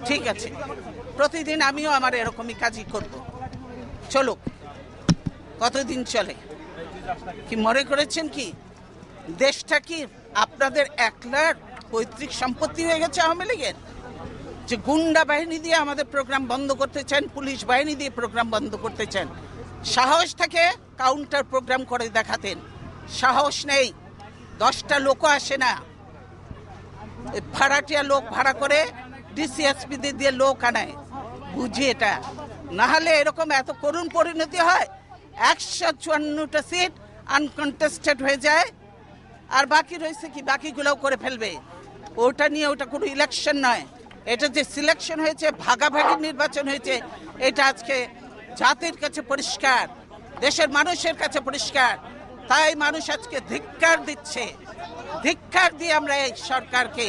ঠিক আছে, প্রতিদিন আমিও আমার এরকমই কাজই করব। চলুক, কতদিন চলে? কি মনে করেছেন কি দেশটা কি আপনাদের একলার পৈতৃক সম্পত্তি হয়ে গেছে আওয়ামী লীগের? যে গুন্ডা বাহিনী দিয়ে আমাদের প্রোগ্রাম বন্ধ করতে চান, পুলিশ বাহিনী দিয়ে প্রোগ্রাম বন্ধ করতে চান। সাহস থাকে কাউন্টার প্রোগ্রাম করে দেখাতেন, সাহস নেই। 10টা লোকও আসে না, ভাড়াটিয়া লোক ভাড়া করে ডিসিএসপি দিয়ে লোক আনায়। বুঝি এটা, না হলে এরকম এত করুণ পরিণতি হয়। 154টা সিট আনকন্টেস্টেড হয়ে যায়, আর বাকি রয়েছে কি? বাকিগুলোও করে ফেলবে। ওটা নিয়ে ওটা কোনো ইলেকশন নয়, এটা যে সিলেকশন হয়েছে, ভাগাভাগি নির্বাচন হয়েছে, এটা আজকে জাতির কাছে পরিষ্কার, দেশের মানুষের কাছে পরিষ্কার। তাই মানুষ আজকে ধিক্কার দিচ্ছে। ধিক্কার দিয়ে আমরা এই সরকারকে